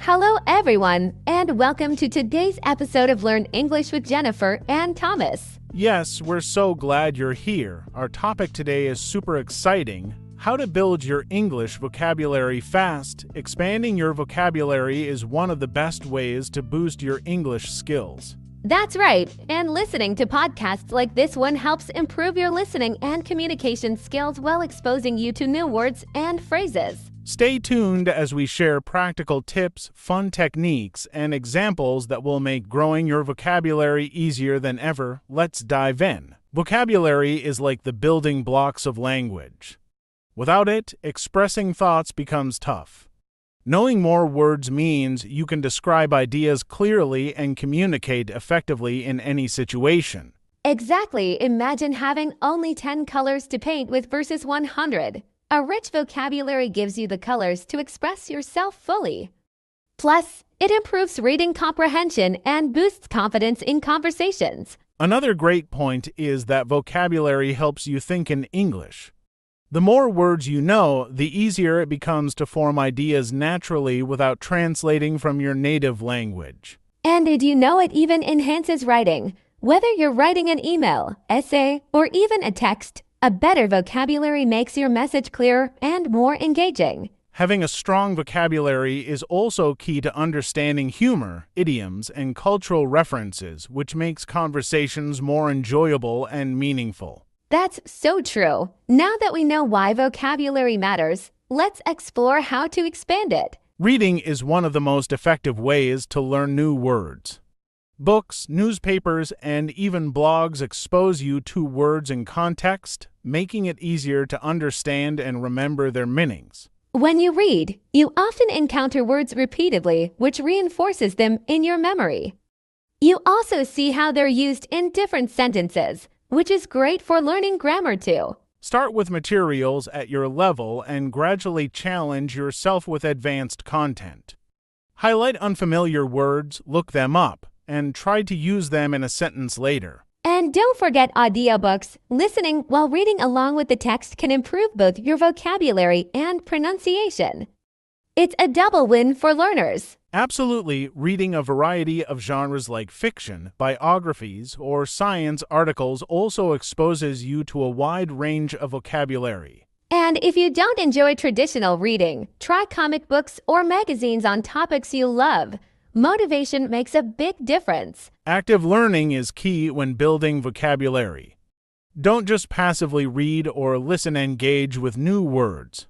Hello, everyone, and welcome to today's episode of Learn English with Jennifer and Thomas. Yes, we're so glad you're here. Our topic today is super exciting. How to build your English vocabulary fast. Expanding your vocabulary is one of the best ways to boost your English skills. That's right, and listening to podcasts like this one helps improve your listening and communication skills while exposing you to new words and phrases. Stay tuned as we share practical tips, fun techniques, and examples that will make growing your vocabulary easier than ever. Let's dive in. Vocabulary is like the building blocks of language. Without it, expressing thoughts becomes tough. Knowing more words means you can describe ideas clearly and communicate effectively in any situation. Exactly. Imagine having only 10 colors to paint with versus 100. A rich vocabulary gives you the colors to express yourself fully. Plus, it improves reading comprehension and boosts confidence in conversations. Another great point is that vocabulary helps you think in English. The more words you know, the easier it becomes to form ideas naturally without translating from your native language. And did you know it even enhances writing? Whether you're writing an email, essay, or even a text, a better vocabulary makes your message clearer and more engaging. Having a strong vocabulary is also key to understanding humor, idioms, and cultural references, which makes conversations more enjoyable and meaningful. That's so true. Now that we know why vocabulary matters, let's explore how to expand it. Reading is one of the most effective ways to learn new words. Books, newspapers, and even blogs expose you to words in context, making it easier to understand and remember their meanings. When you read, you often encounter words repeatedly, which reinforces them in your memory. You also see how they're used in different sentences, which is great for learning grammar too. Start with materials at your level and gradually challenge yourself with advanced content. Highlight unfamiliar words, look them up, and try to use them in a sentence later. And don't forget audiobooks. Listening while reading along with the text can improve both your vocabulary and pronunciation. It's a double win for learners. Absolutely, reading a variety of genres like fiction, biographies, or science articles also exposes you to a wide range of vocabulary. And if you don't enjoy traditional reading, try comic books or magazines on topics you love. Motivation makes a big difference. Active learning is key when building vocabulary. Don't just passively read or listen, engage with new words.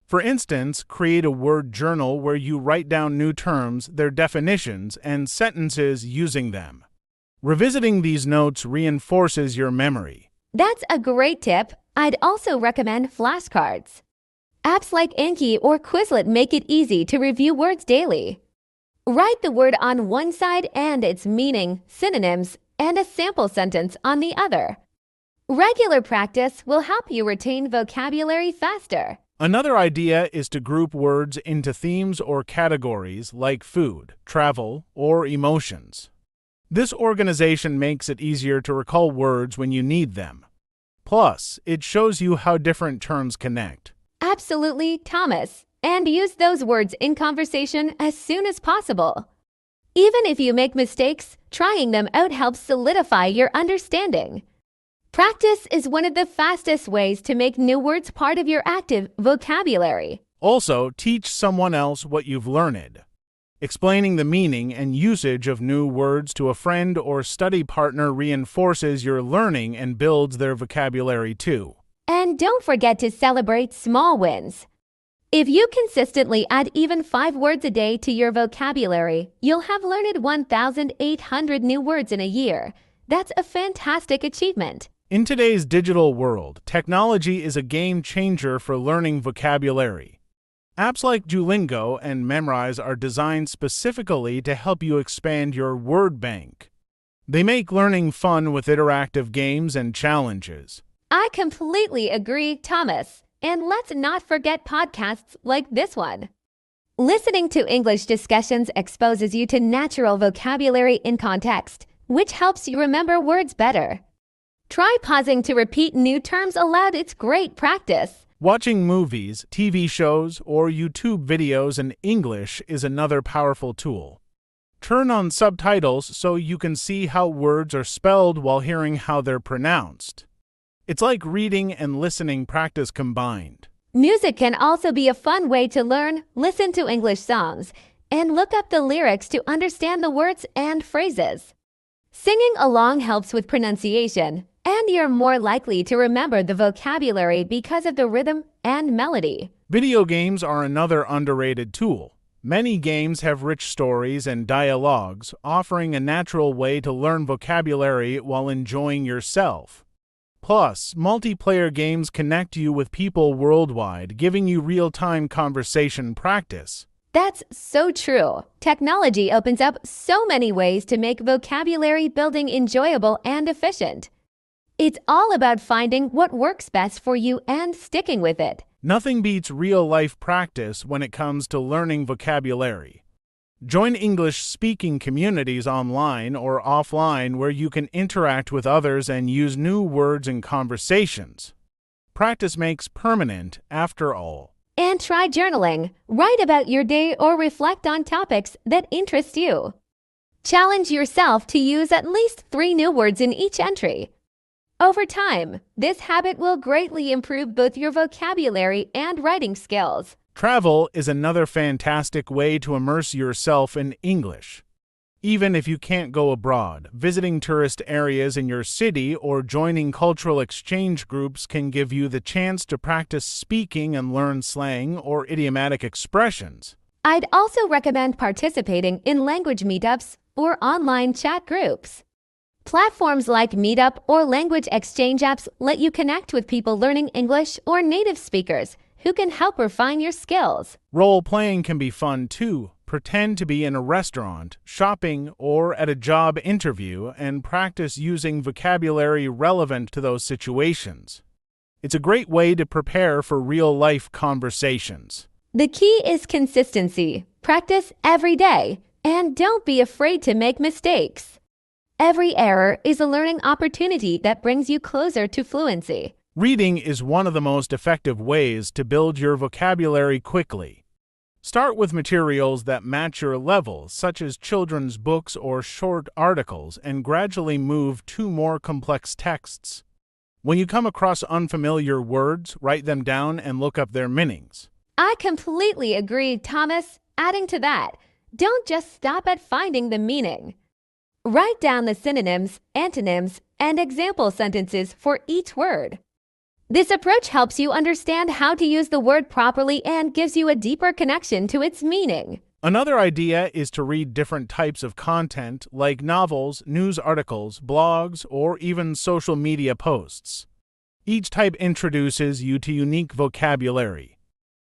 For instance, create a word journal where you write down new terms, their definitions, and sentences using them. Revisiting these notes reinforces your memory. That's a great tip. I'd also recommend flashcards. Apps like Anki or Quizlet make it easy to review words daily. Write the word on one side and its meaning, synonyms, and a sample sentence on the other. Regular practice will help you retain vocabulary faster. Another idea is to group words into themes or categories like food, travel, or emotions. This organization makes it easier to recall words when you need them. Plus, it shows you how different terms connect. Absolutely, Thomas. And use those words in conversation as soon as possible. Even if you make mistakes, trying them out helps solidify your understanding. Practice is one of the fastest ways to make new words part of your active vocabulary. Also, teach someone else what you've learned. Explaining the meaning and usage of new words to a friend or study partner reinforces your learning and builds their vocabulary too. And don't forget to celebrate small wins. If you consistently add even 5 words a day to your vocabulary, you'll have learned 1,800 new words in a year. That's a fantastic achievement. In today's digital world, technology is a game changer for learning vocabulary. Apps like Duolingo and Memrise are designed specifically to help you expand your word bank. They make learning fun with interactive games and challenges. I completely agree, Thomas. And let's not forget podcasts like this one. Listening to English discussions exposes you to natural vocabulary in context, which helps you remember words better. Try pausing to repeat new terms aloud. It's great practice. Watching movies, TV shows, or YouTube videos in English is another powerful tool. Turn on subtitles so you can see how words are spelled while hearing how they're pronounced. It's like reading and listening practice combined. Music can also be a fun way to learn. Listen to English songs and look up the lyrics to understand the words and phrases. Singing along helps with pronunciation, and you're more likely to remember the vocabulary because of the rhythm and melody. Video games are another underrated tool. Many games have rich stories and dialogues, offering a natural way to learn vocabulary while enjoying yourself. Plus, multiplayer games connect you with people worldwide, giving you real-time conversation practice. That's so true. Technology opens up so many ways to make vocabulary building enjoyable and efficient. It's all about finding what works best for you and sticking with it. Nothing beats real-life practice when it comes to learning vocabulary. Join English-speaking communities online or offline where you can interact with others and use new words in conversations. Practice makes permanent, after all. And try journaling. Write about your day or reflect on topics that interest you. Challenge yourself to use at least 3 new words in each entry. Over time, this habit will greatly improve both your vocabulary and writing skills. Travel is another fantastic way to immerse yourself in English. Even if you can't go abroad, visiting tourist areas in your city or joining cultural exchange groups can give you the chance to practice speaking and learn slang or idiomatic expressions. I'd also recommend participating in language meetups or online chat groups. Platforms like Meetup or language exchange apps let you connect with people learning English or native speakers who can help refine your skills. Role-playing can be fun too. Pretend to be in a restaurant, shopping, or at a job interview and practice using vocabulary relevant to those situations. It's a great way to prepare for real-life conversations. The key is consistency. Practice every day, and don't be afraid to make mistakes. Every error is a learning opportunity that brings you closer to fluency. Reading is one of the most effective ways to build your vocabulary quickly. Start with materials that match your level, such as children's books or short articles, and gradually move to more complex texts. When you come across unfamiliar words, write them down and look up their meanings. I completely agree, Thomas. Adding to that, don't just stop at finding the meaning. Write down the synonyms, antonyms, and example sentences for each word. This approach helps you understand how to use the word properly and gives you a deeper connection to its meaning. Another idea is to read different types of content like novels, news articles, blogs, or even social media posts. Each type introduces you to unique vocabulary.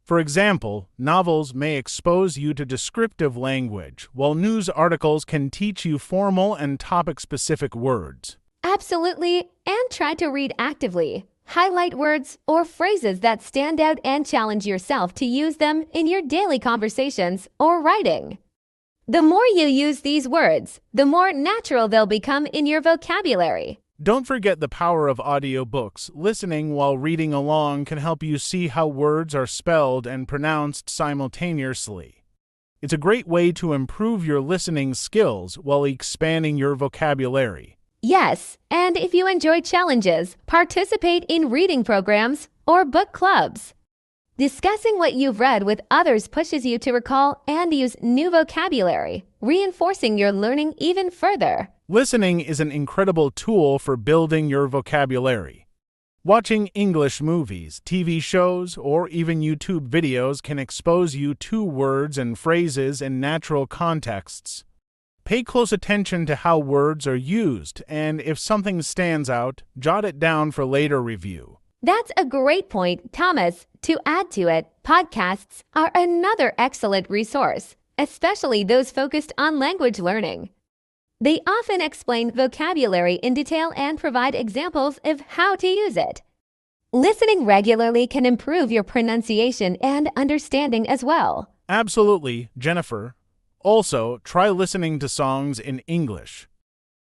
For example, novels may expose you to descriptive language, while news articles can teach you formal and topic-specific words. Absolutely, and try to read actively. Highlight words or phrases that stand out and challenge yourself to use them in your daily conversations or writing. The more you use these words, the more natural they'll become in your vocabulary. Don't forget the power of audiobooks. Listening while reading along can help you see how words are spelled and pronounced simultaneously. It's a great way to improve your listening skills while expanding your vocabulary. Yes, and if you enjoy challenges, participate in reading programs or book clubs. Discussing what you've read with others pushes you to recall and use new vocabulary, reinforcing your learning even further. Listening is an incredible tool for building your vocabulary. Watching English movies, TV shows, or even YouTube videos can expose you to words and phrases in natural contexts. Pay close attention to how words are used, and if something stands out, jot it down for later review. That's a great point, Thomas. To add to it, podcasts are another excellent resource, especially those focused on language learning. They often explain vocabulary in detail and provide examples of how to use it. Listening regularly can improve your pronunciation and understanding as well. Absolutely, Jennifer. Also, try listening to songs in English.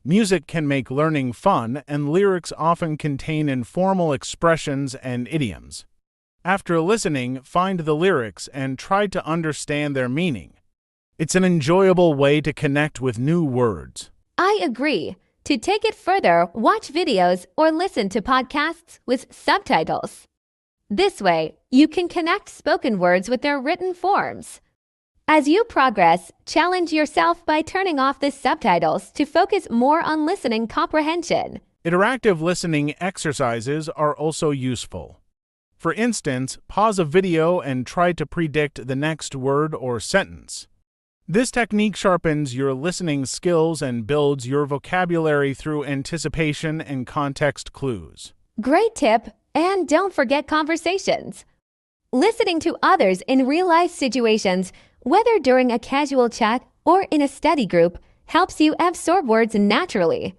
Music can make learning fun, and lyrics often contain informal expressions and idioms. After listening, find the lyrics and try to understand their meaning. It's an enjoyable way to connect with new words. I agree. To take it further, watch videos or listen to podcasts with subtitles. This way, you can connect spoken words with their written forms. As you progress, challenge yourself by turning off the subtitles to focus more on listening comprehension. Interactive listening exercises are also useful. For instance, pause a video and try to predict the next word or sentence. This technique sharpens your listening skills and builds your vocabulary through anticipation and context clues. Great tip, and don't forget conversations. Listening to others in real-life situations, whether during a casual chat or in a study group, helps you absorb words naturally.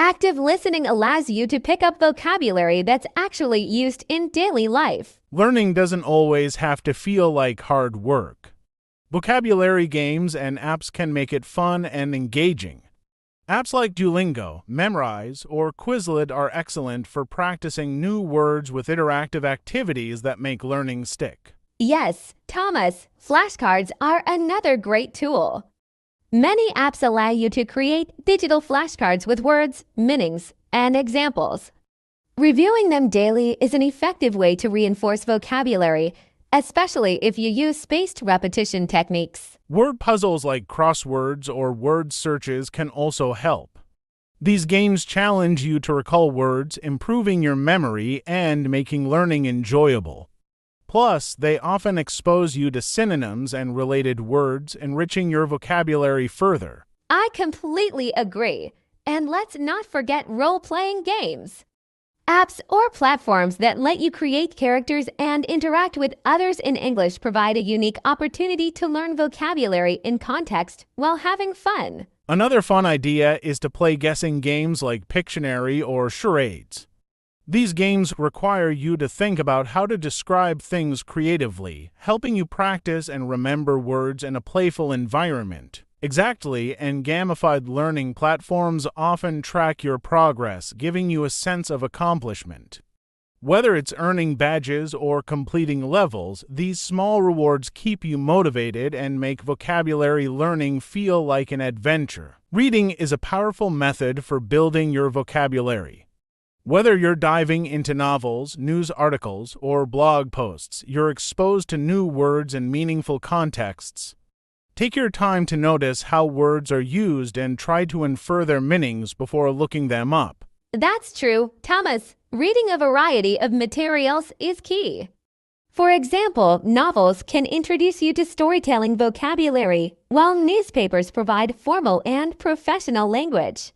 Active listening allows you to pick up vocabulary that's actually used in daily life. Learning doesn't always have to feel like hard work. Vocabulary games and apps can make it fun and engaging. Apps like Duolingo, Memrise, or Quizlet are excellent for practicing new words with interactive activities that make learning stick. Yes, Thomas, flashcards are another great tool. Many apps allow you to create digital flashcards with words, meanings, and examples. Reviewing them daily is an effective way to reinforce vocabulary, especially if you use spaced repetition techniques. Word puzzles like crosswords or word searches can also help. These games challenge you to recall words, improving your memory and making learning enjoyable. Plus, they often expose you to synonyms and related words, enriching your vocabulary further. I completely agree. And let's not forget role-playing games. Apps or platforms that let you create characters and interact with others in English provide a unique opportunity to learn vocabulary in context while having fun. Another fun idea is to play guessing games like Pictionary or charades. These games require you to think about how to describe things creatively, helping you practice and remember words in a playful environment. Exactly, and gamified learning platforms often track your progress, giving you a sense of accomplishment. Whether it's earning badges or completing levels, these small rewards keep you motivated and make vocabulary learning feel like an adventure. Reading is a powerful method for building your vocabulary. Whether you're diving into novels, news articles, or blog posts, you're exposed to new words and meaningful contexts. Take your time to notice how words are used and try to infer their meanings before looking them up. That's true, Thomas. Reading a variety of materials is key. For example, novels can introduce you to storytelling vocabulary, while newspapers provide formal and professional language.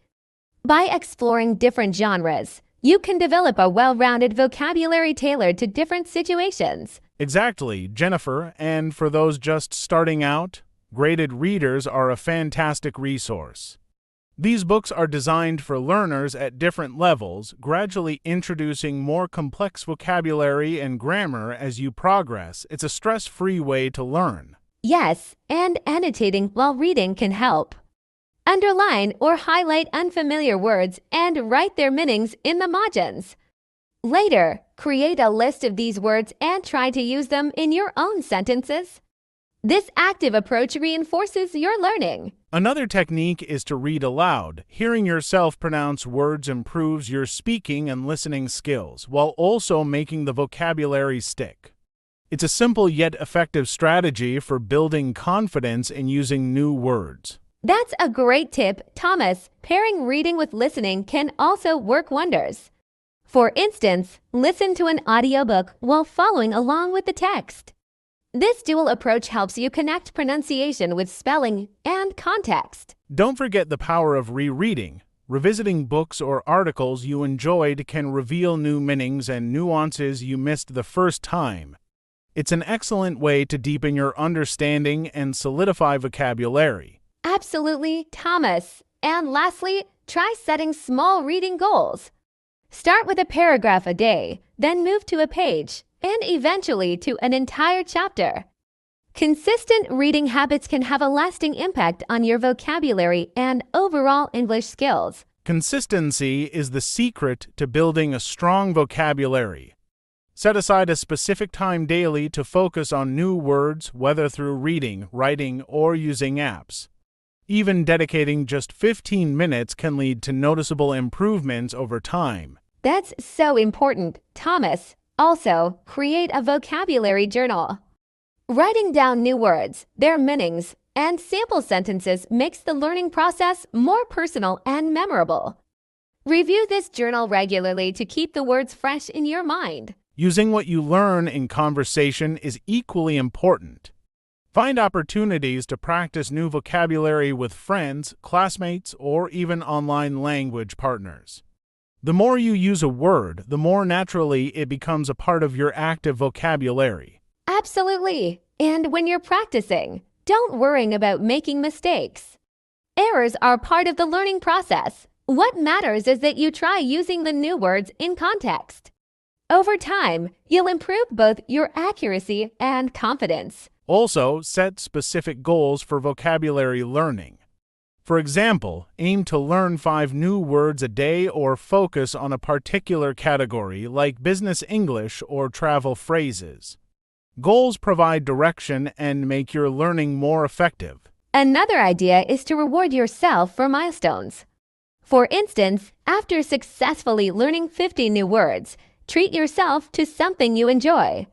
By exploring different genres, you can develop a well-rounded vocabulary tailored to different situations. Exactly, Jennifer, and for those just starting out, graded readers are a fantastic resource. These books are designed for learners at different levels, gradually introducing more complex vocabulary and grammar as you progress. It's a stress-free way to learn. Yes, and annotating while reading can help. Underline or highlight unfamiliar words and write their meanings in the margins. Later, create a list of these words and try to use them in your own sentences. This active approach reinforces your learning. Another technique is to read aloud. Hearing yourself pronounce words improves your speaking and listening skills, while also making the vocabulary stick. It's a simple yet effective strategy for building confidence in using new words. That's a great tip, Thomas. Pairing reading with listening can also work wonders. For instance, listen to an audiobook while following along with the text. This dual approach helps you connect pronunciation with spelling and context. Don't forget the power of rereading. Revisiting books or articles you enjoyed can reveal new meanings and nuances you missed the first time. It's an excellent way to deepen your understanding and solidify vocabulary. Absolutely, Thomas. And lastly, try setting small reading goals. Start with a paragraph a day, then move to a page, and eventually to an entire chapter. Consistent reading habits can have a lasting impact on your vocabulary and overall English skills. Consistency is the secret to building a strong vocabulary. Set aside a specific time daily to focus on new words, whether through reading, writing, or using apps. Even dedicating just 15 minutes can lead to noticeable improvements over time. That's so important, Thomas. Also, create a vocabulary journal. Writing down new words, their meanings, and sample sentences makes the learning process more personal and memorable. Review this journal regularly to keep the words fresh in your mind. Using what you learn in conversation is equally important. Find opportunities to practice new vocabulary with friends, classmates, or even online language partners. The more you use a word, the more naturally it becomes a part of your active vocabulary. Absolutely. And when you're practicing, don't worry about making mistakes. Errors are part of the learning process. What matters is that you try using the new words in context. Over time, you'll improve both your accuracy and confidence. Also, set specific goals for vocabulary learning. For example, aim to learn 5 new words a day or focus on a particular category like business English or travel phrases. Goals provide direction and make your learning more effective. Another idea is to reward yourself for milestones. For instance, after successfully learning 50 new words, treat yourself to something you enjoy.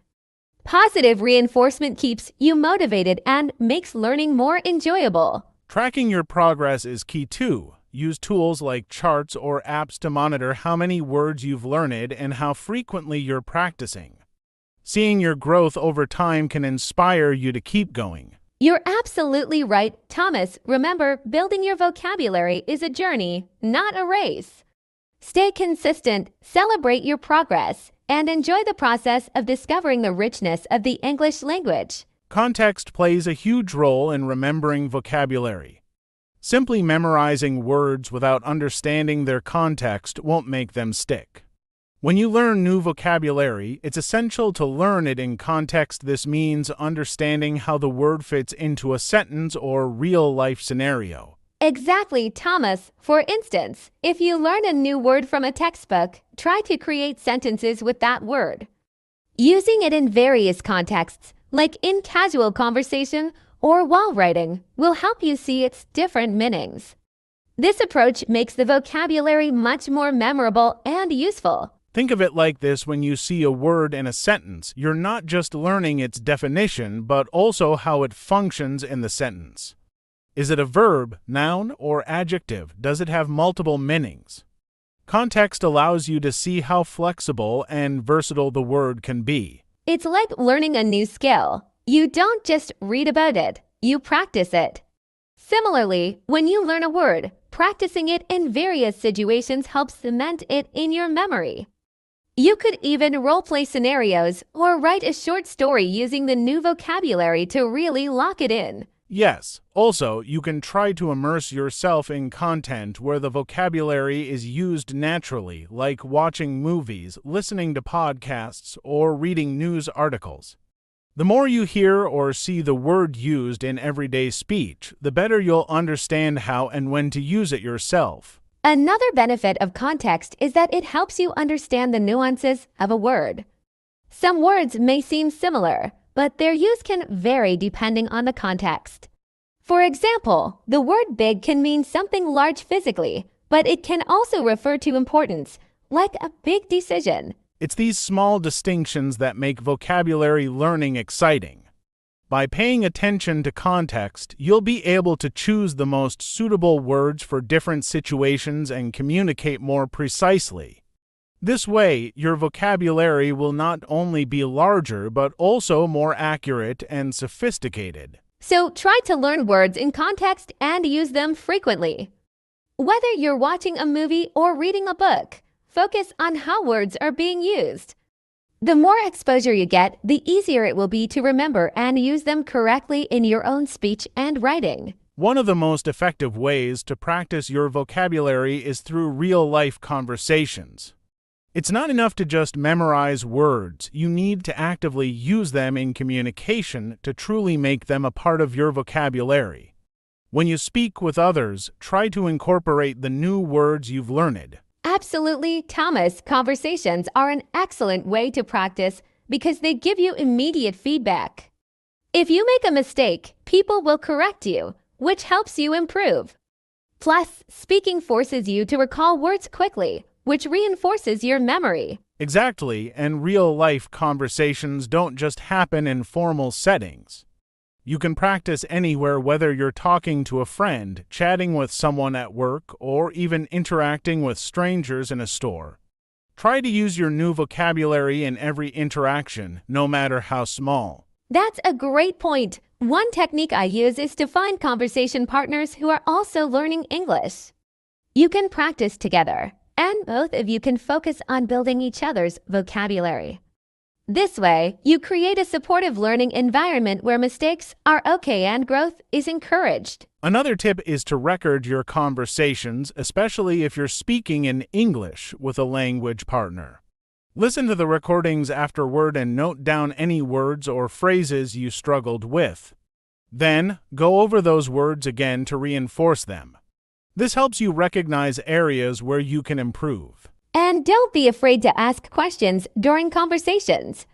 Positive reinforcement keeps you motivated and makes learning more enjoyable. Tracking your progress is key too. Use tools like charts or apps to monitor how many words you've learned and how frequently you're practicing. Seeing your growth over time can inspire you to keep going. You're absolutely right, Thomas. Remember, building your vocabulary is a journey, not a race. Stay consistent, celebrate your progress, and enjoy the process of discovering the richness of the English language. Context plays a huge role in remembering vocabulary. Simply memorizing words without understanding their context won't make them stick. When you learn new vocabulary, it's essential to learn it in context. This means understanding how the word fits into a sentence or real-life scenario. Exactly, Thomas. For instance, if you learn a new word from a textbook, try to create sentences with that word. Using it in various contexts, like in casual conversation or while writing, will help you see its different meanings. This approach makes the vocabulary much more memorable and useful. Think of it like this: when you see a word in a sentence, you're not just learning its definition, but also how it functions in the sentence. Is it a verb, noun, or adjective? Does it have multiple meanings? Context allows you to see how flexible and versatile the word can be. It's like learning a new skill. You don't just read about it, you practice it. Similarly, when you learn a word, practicing it in various situations helps cement it in your memory. You could even role-play scenarios or write a short story using the new vocabulary to really lock it in. Yes, also, you can try to immerse yourself in content where the vocabulary is used naturally, like watching movies, listening to podcasts, or reading news articles. The more you hear or see the word used in everyday speech, the better you'll understand how and when to use it yourself. Another benefit of context is that it helps you understand the nuances of a word. Some words may seem similar, but their use can vary depending on the context. For example, the word big can mean something large physically, but it can also refer to importance, like a big decision. It's these small distinctions that make vocabulary learning exciting. By paying attention to context, you'll be able to choose the most suitable words for different situations and communicate more precisely. This way, your vocabulary will not only be larger, but also more accurate and sophisticated. So try to learn words in context and use them frequently. Whether you're watching a movie or reading a book, focus on how words are being used. The more exposure you get, the easier it will be to remember and use them correctly in your own speech and writing. One of the most effective ways to practice your vocabulary is through real-life conversations. It's not enough to just memorize words. You need to actively use them in communication to truly make them a part of your vocabulary. When you speak with others, try to incorporate the new words you've learned. Absolutely, Thomas. Conversations are an excellent way to practice because they give you immediate feedback. If you make a mistake, people will correct you, which helps you improve. Plus, speaking forces you to recall words quickly, which reinforces your memory. Exactly, and real-life conversations don't just happen in formal settings. You can practice anywhere, whether you're talking to a friend, chatting with someone at work, or even interacting with strangers in a store. Try to use your new vocabulary in every interaction, no matter how small. That's a great point. One technique I use is to find conversation partners who are also learning English. You can practice together, and both of you can focus on building each other's vocabulary. This way, you create a supportive learning environment where mistakes are okay and growth is encouraged. Another tip is to record your conversations, especially if you're speaking in English with a language partner. Listen to the recordings afterward and note down any words or phrases you struggled with. Then, go over those words again to reinforce them. This helps you recognize areas where you can improve. And don't be afraid to ask questions during conversations.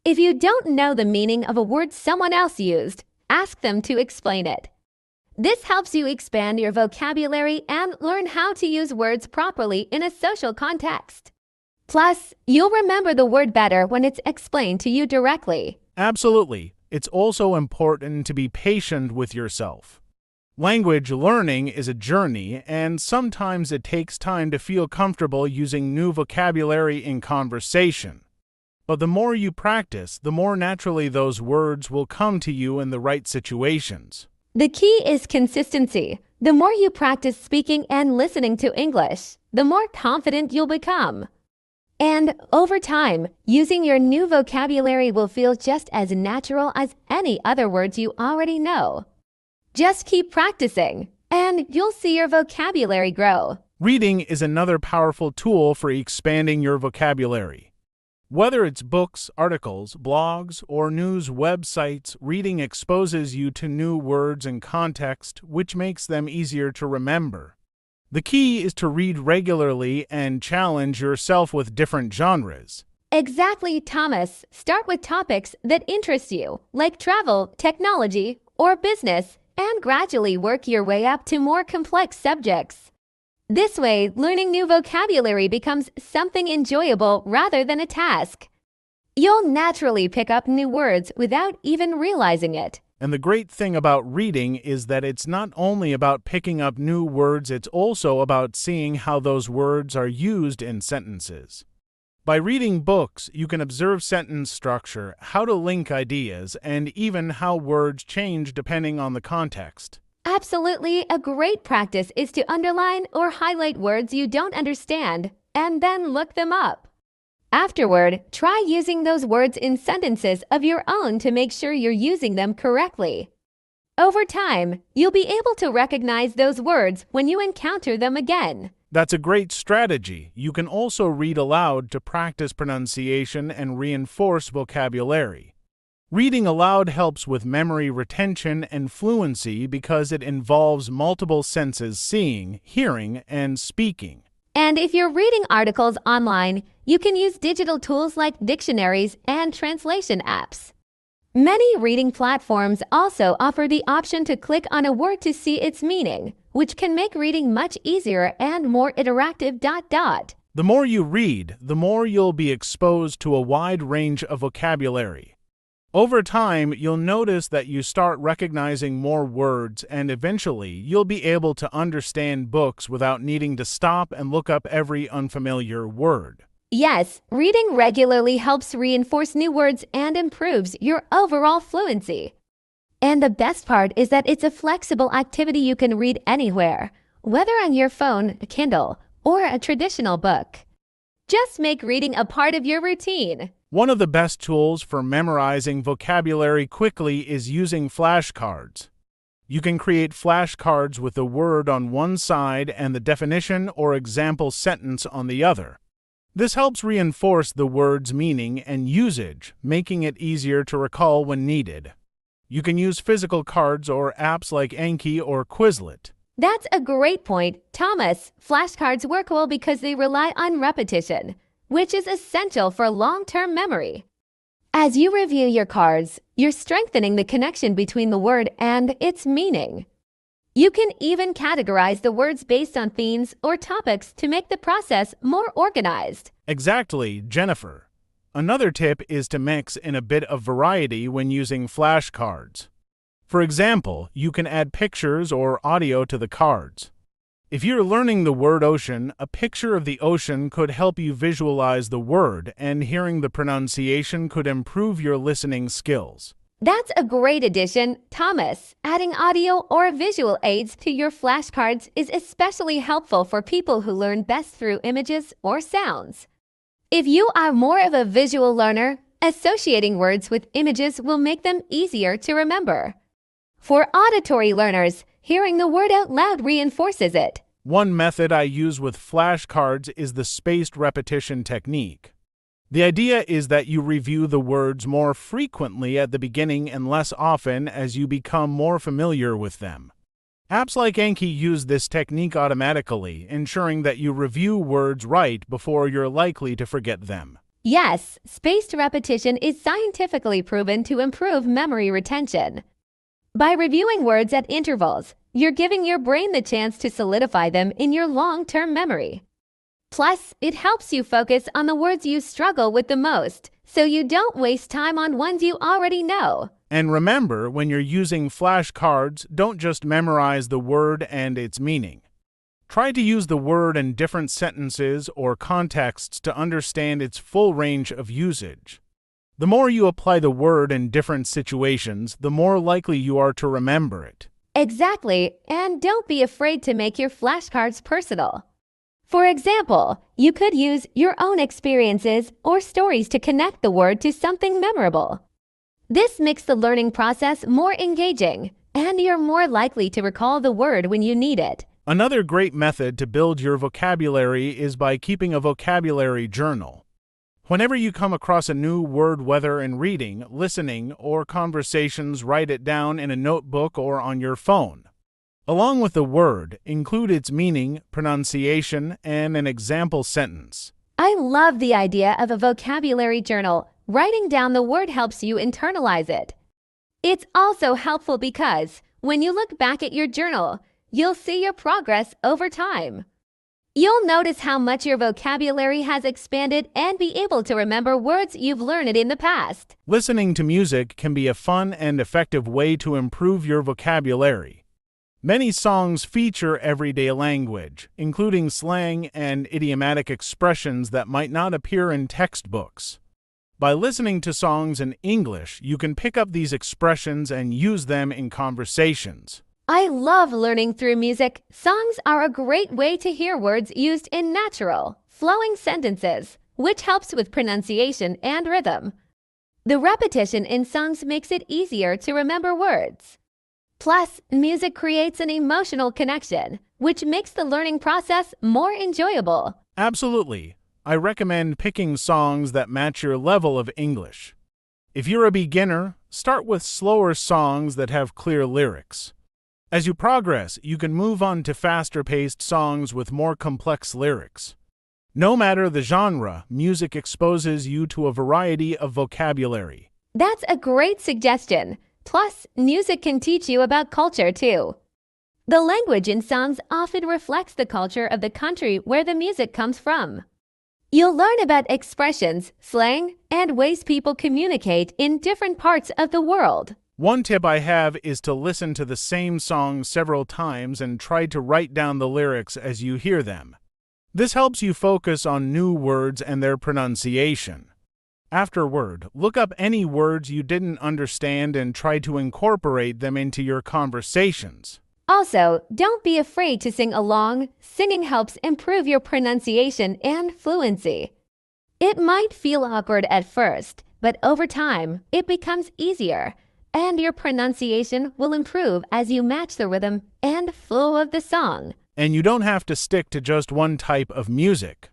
If you don't know the meaning of a word someone else used, ask them to explain it. This helps you expand your vocabulary and learn how to use words properly in a social context. Plus, you'll remember the word better when it's explained to you directly. Absolutely. It's also important to be patient with yourself. Language learning is a journey, and sometimes it takes time to feel comfortable using new vocabulary in conversation. But the more you practice, the more naturally those words will come to you in the right situations. The key is consistency. The more you practice speaking and listening to English, the more confident you'll become. And over time, using your new vocabulary will feel just as natural as any other words you already know. Just keep practicing, and you'll see your vocabulary grow. Reading is another powerful tool for expanding your vocabulary. Whether it's books, articles, blogs, or news websites, reading exposes you to new words and context, which makes them easier to remember. The key is to read regularly and challenge yourself with different genres. Exactly, Thomas. Start with topics that interest you, like travel, technology, or business, and gradually work your way up to more complex subjects. This way, learning new vocabulary becomes something enjoyable rather than a task. You'll naturally pick up new words without even realizing it. And the great thing about reading is that it's not only about picking up new words, it's also about seeing how those words are used in sentences. By reading books, you can observe sentence structure, how to link ideas, and even how words change depending on the context. Absolutely, a great practice is to underline or highlight words you don't understand, and then look them up. Afterward, try using those words in sentences of your own to make sure you're using them correctly. Over time, you'll be able to recognize those words when you encounter them again. That's a great strategy. You can also read aloud to practice pronunciation and reinforce vocabulary. Reading aloud helps with memory retention and fluency because it involves multiple senses: seeing, hearing, and speaking. And if you're reading articles online, you can use digital tools like dictionaries and translation apps. Many reading platforms also offer the option to click on a word to see its meaning, which can make reading much easier and more interactive. The more you read, the more you'll be exposed to a wide range of vocabulary. Over time, you'll notice that you start recognizing more words, and eventually, you'll be able to understand books without needing to stop and look up every unfamiliar word. Yes, reading regularly helps reinforce new words and improves your overall fluency. And the best part is that it's a flexible activity you can read anywhere, whether on your phone, Kindle, or a traditional book. Just make reading a part of your routine. One of the best tools for memorizing vocabulary quickly is using flashcards. You can create flashcards with the word on one side and the definition or example sentence on the other. This helps reinforce the word's meaning and usage, making it easier to recall when needed. You can use physical cards or apps like Anki or Quizlet. That's a great point, Thomas. Flashcards work well because they rely on repetition, which is essential for long-term memory. As you review your cards, you're strengthening the connection between the word and its meaning. You can even categorize the words based on themes or topics to make the process more organized. Exactly, Jennifer. Another tip is to mix in a bit of variety when using flashcards. For example, you can add pictures or audio to the cards. If you're learning the word ocean, a picture of the ocean could help you visualize the word, and hearing the pronunciation could improve your listening skills. That's a great addition, Thomas. Adding audio or visual aids to your flashcards is especially helpful for people who learn best through images or sounds. If you are more of a visual learner, associating words with images will make them easier to remember. For auditory learners, hearing the word out loud reinforces it. One method I use with flashcards is the spaced repetition technique. The idea is that you review the words more frequently at the beginning and less often as you become more familiar with them. Apps like Anki use this technique automatically, ensuring that you review words right before you're likely to forget them. Yes, spaced repetition is scientifically proven to improve memory retention. By reviewing words at intervals, you're giving your brain the chance to solidify them in your long-term memory. Plus, it helps you focus on the words you struggle with the most, so you don't waste time on ones you already know. And remember, when you're using flashcards, don't just memorize the word and its meaning. Try to use the word in different sentences or contexts to understand its full range of usage. The more you apply the word in different situations, the more likely you are to remember it. Exactly, and don't be afraid to make your flashcards personal. For example, you could use your own experiences or stories to connect the word to something memorable. This makes the learning process more engaging, and you're more likely to recall the word when you need it. Another great method to build your vocabulary is by keeping a vocabulary journal. Whenever you come across a new word, whether in reading, listening, or conversations, write it down in a notebook or on your phone. Along with the word, include its meaning, pronunciation, and an example sentence. I love the idea of a vocabulary journal. Writing down the word helps you internalize it. It's also helpful because when you look back at your journal, you'll see your progress over time. You'll notice how much your vocabulary has expanded and be able to remember words you've learned in the past. Listening to music can be a fun and effective way to improve your vocabulary. Many songs feature everyday language, including slang and idiomatic expressions that might not appear in textbooks. By listening to songs in English, you can pick up these expressions and use them in conversations. I love learning through music. Songs are a great way to hear words used in natural, flowing sentences, which helps with pronunciation and rhythm. The repetition in songs makes it easier to remember words. Plus, music creates an emotional connection, which makes the learning process more enjoyable. Absolutely. I recommend picking songs that match your level of English. If you're a beginner, start with slower songs that have clear lyrics. As you progress, you can move on to faster-paced songs with more complex lyrics. No matter the genre, music exposes you to a variety of vocabulary. That's a great suggestion. Plus, music can teach you about culture too. The language in songs often reflects the culture of the country where the music comes from. You'll learn about expressions, slang, and ways people communicate in different parts of the world. One tip I have is to listen to the same song several times and try to write down the lyrics as you hear them. This helps you focus on new words and their pronunciation. Afterward, look up any words you didn't understand and try to incorporate them into your conversations. Also, don't be afraid to sing along. Singing helps improve your pronunciation and fluency. It might feel awkward at first, but over time, it becomes easier, and your pronunciation will improve as you match the rhythm and flow of the song. And you don't have to stick to just one type of music.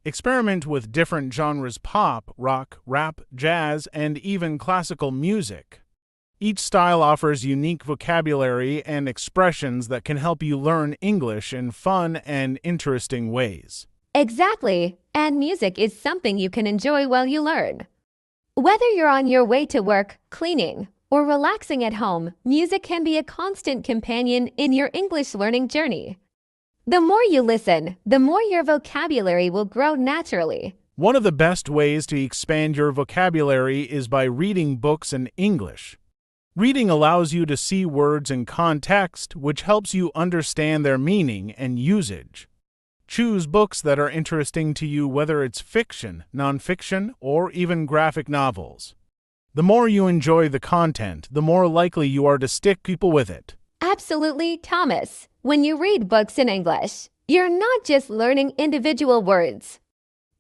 Experiment with different genres: pop, rock, rap, jazz, and even classical music. Each style offers unique vocabulary and expressions that can help you learn English in fun and interesting ways. Exactly, and music is something you can enjoy while you learn. Whether you're on your way to work, cleaning, or relaxing at home, music can be a constant companion in your English learning journey. The more you listen, the more your vocabulary will grow naturally. One of the best ways to expand your vocabulary is by reading books in English. Reading allows you to see words in context, which helps you understand their meaning and usage. Choose books that are interesting to you, whether it's fiction, nonfiction, or even graphic novels. The more you enjoy the content, the more likely you are to stick people with it. Absolutely, Thomas. When you read books in English, you're not just learning individual words.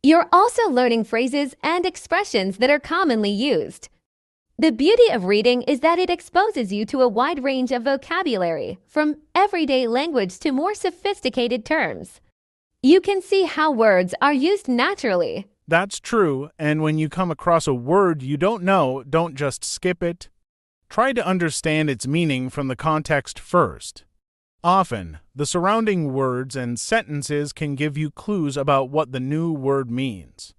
You're also learning phrases and expressions that are commonly used. The beauty of reading is that it exposes you to a wide range of vocabulary, from everyday language to more sophisticated terms. You can see how words are used naturally. That's true, and when you come across a word you don't know, don't just skip it. Try to understand its meaning from the context first. Often, the surrounding words and sentences can give you clues about what the new word means.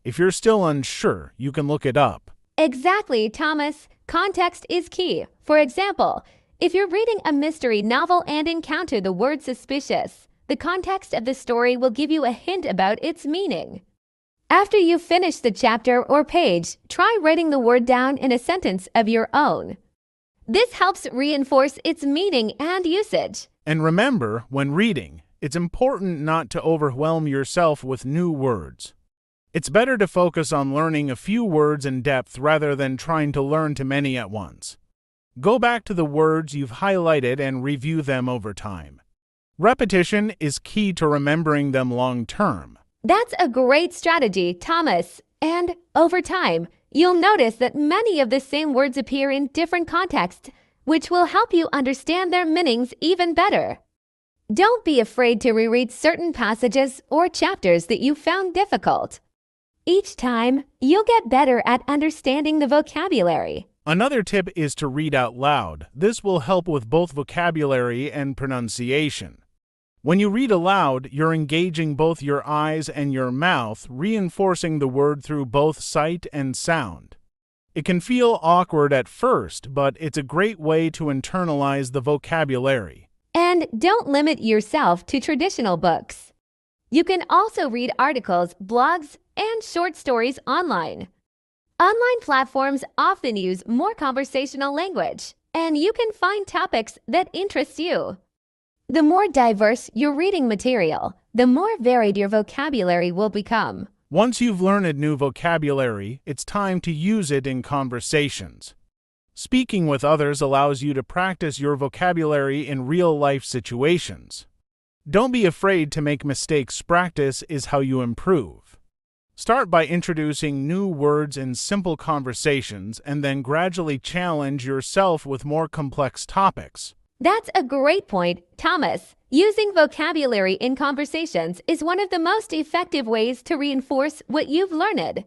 If you're still unsure, you can look it up. Exactly, Thomas. Context is key. For example, if you're reading a mystery novel and encounter the word suspicious, the context of the story will give you a hint about its meaning. After you finish the chapter or page, try writing the word down in a sentence of your own. This helps reinforce its meaning and usage. And remember, when reading, it's important not to overwhelm yourself with new words. It's better to focus on learning a few words in depth rather than trying to learn too many at once. Go back to the words you've highlighted and review them over time. Repetition is key to remembering them long term. That's a great strategy, Thomas. And over time, you'll notice that many of the same words appear in different contexts, which will help you understand their meanings even better. Don't be afraid to reread certain passages or chapters that you found difficult. Each time, you'll get better at understanding the vocabulary. Another tip is to read out loud. This will help with both vocabulary and pronunciation. When you read aloud, you're engaging both your eyes and your mouth, reinforcing the word through both sight and sound. It can feel awkward at first, but it's a great way to internalize the vocabulary. And don't limit yourself to traditional books. You can also read articles, blogs, and short stories online. Online platforms often use more conversational language, and you can find topics that interest you. The more diverse your reading material, the more varied your vocabulary will become. Once you've learned new vocabulary, it's time to use it in conversations. Speaking with others allows you to practice your vocabulary in real-life situations. Don't be afraid to make mistakes. Practice is how you improve. Start by introducing new words in simple conversations and then gradually challenge yourself with more complex topics. That's a great point, Thomas. Using vocabulary in conversations is one of the most effective ways to reinforce what you've learned.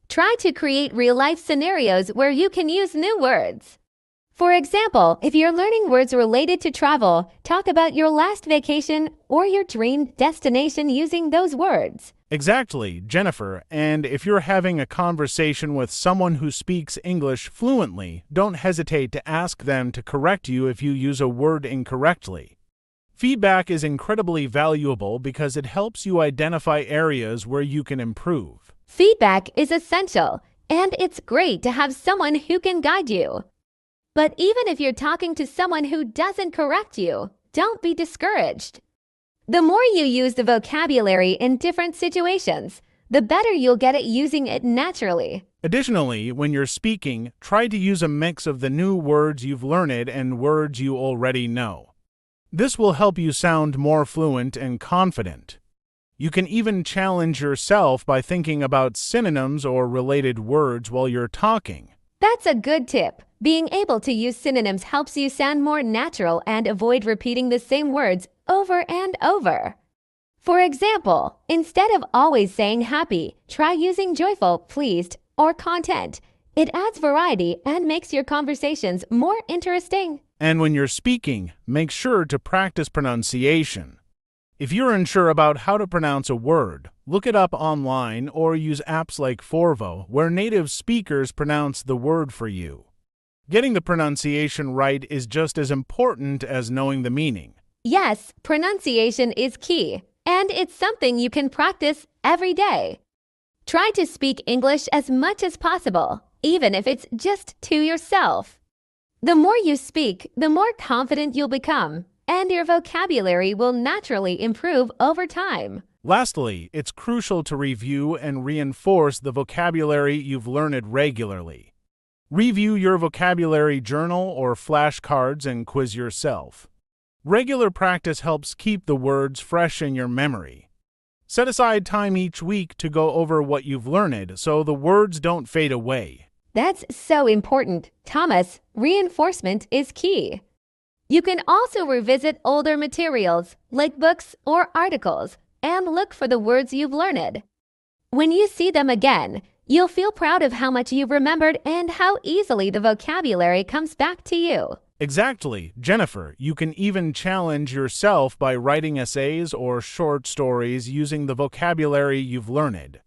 Try to create real-life scenarios where you can use new words. For example, if you're learning words related to travel, talk about your last vacation or your dream destination using those words. Exactly, Jennifer, and if you're having a conversation with someone who speaks English fluently, don't hesitate to ask them to correct you if you use a word incorrectly. Feedback is incredibly valuable because it helps you identify areas where you can improve. Feedback is essential, and it's great to have someone who can guide you. But even if you're talking to someone who doesn't correct you, don't be discouraged. The more you use the vocabulary in different situations, the better you'll get at using it naturally. Additionally, when you're speaking, try to use a mix of the new words you've learned and words you already know. This will help you sound more fluent and confident. You can even challenge yourself by thinking about synonyms or related words while you're talking. That's a good tip. Being able to use synonyms helps you sound more natural and avoid repeating the same words over and over. For example, instead of always saying happy, try using joyful, pleased, or content. It adds variety and makes your conversations more interesting. And when you're speaking, make sure to practice pronunciation. If you're unsure about how to pronounce a word, look it up online or use apps like Forvo, where native speakers pronounce the word for you. Getting the pronunciation right is just as important as knowing the meaning. Yes, pronunciation is key, and it's something you can practice every day. Try to speak English as much as possible, even if it's just to yourself. The more you speak, the more confident you'll become, and your vocabulary will naturally improve over time. Lastly, it's crucial to review and reinforce the vocabulary you've learned regularly. Review your vocabulary journal or flashcards and quiz yourself. Regular practice helps keep the words fresh in your memory. Set aside time each week to go over what you've learned so the words don't fade away. That's so important, Thomas. Reinforcement is key. You can also revisit older materials, like books or articles, and look for the words you've learned. When you see them again, you'll feel proud of how much you've remembered and how easily the vocabulary comes back to you. Exactly, Jennifer. You can even challenge yourself by writing essays or short stories using the vocabulary you've learned.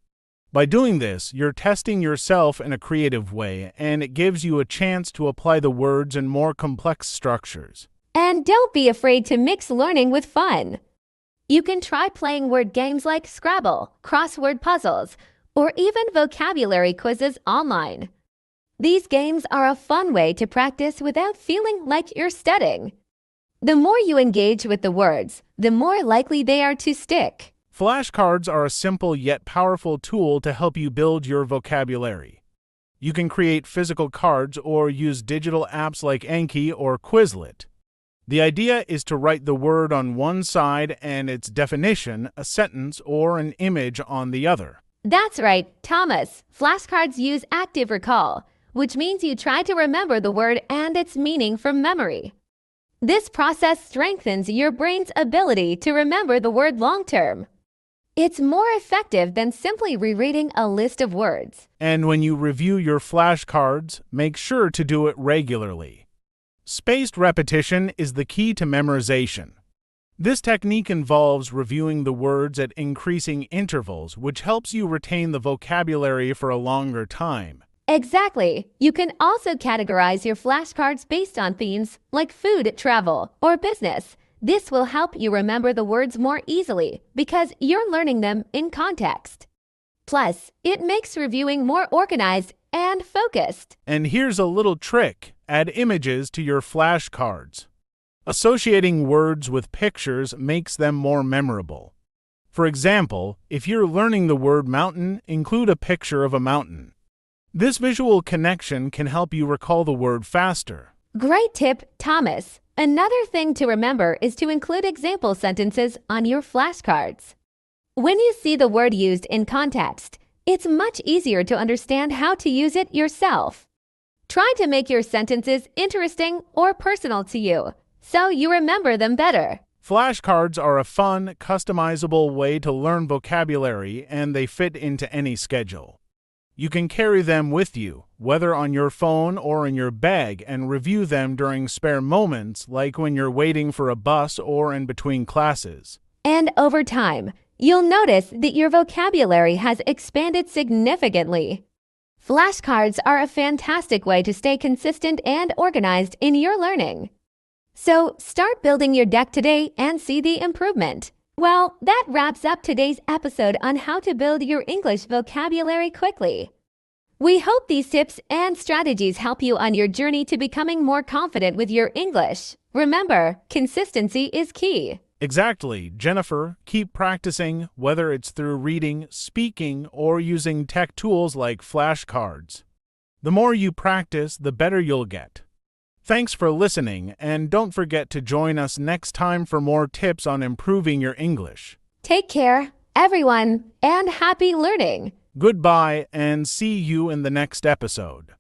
By doing this, you're testing yourself in a creative way, and it gives you a chance to apply the words in more complex structures. And don't be afraid to mix learning with fun. You can try playing word games like Scrabble, crossword puzzles, or even vocabulary quizzes online. These games are a fun way to practice without feeling like you're studying. The more you engage with the words, the more likely they are to stick. Flashcards are a simple yet powerful tool to help you build your vocabulary. You can create physical cards or use digital apps like Anki or Quizlet. The idea is to write the word on one side and its definition, a sentence, or an image on the other. That's right, Thomas. Flashcards use active recall, which means you try to remember the word and its meaning from memory. This process strengthens your brain's ability to remember the word long-term. It's more effective than simply rereading a list of words. And when you review your flashcards, make sure to do it regularly. Spaced repetition is the key to memorization. This technique involves reviewing the words at increasing intervals, which helps you retain the vocabulary for a longer time. Exactly. You can also categorize your flashcards based on themes like food, travel, or business. This will help you remember the words more easily because you're learning them in context. Plus, it makes reviewing more organized and focused. And here's a little trick. Add images to your flashcards. Associating words with pictures makes them more memorable. For example, if you're learning the word mountain, include a picture of a mountain. This visual connection can help you recall the word faster. Great tip, Thomas. Another thing to remember is to include example sentences on your flashcards. When you see the word used in context, it's much easier to understand how to use it yourself. Try to make your sentences interesting or personal to you, so you remember them better. Flashcards are a fun, customizable way to learn vocabulary, and they fit into any schedule. You can carry them with you, whether on your phone or in your bag, and review them during spare moments, like when you're waiting for a bus or in between classes. And over time, you'll notice that your vocabulary has expanded significantly. Flashcards are a fantastic way to stay consistent and organized in your learning. So start building your deck today and see the improvement. Well, that wraps up today's episode on how to build your English vocabulary quickly. We hope these tips and strategies help you on your journey to becoming more confident with your English. Remember, consistency is key. Exactly, Jennifer. Keep practicing, whether it's through reading, speaking, or using tech tools like flashcards. The more you practice, the better you'll get. Thanks for listening, and don't forget to join us next time for more tips on improving your English. Take care, everyone, and happy learning. Goodbye, and see you in the next episode.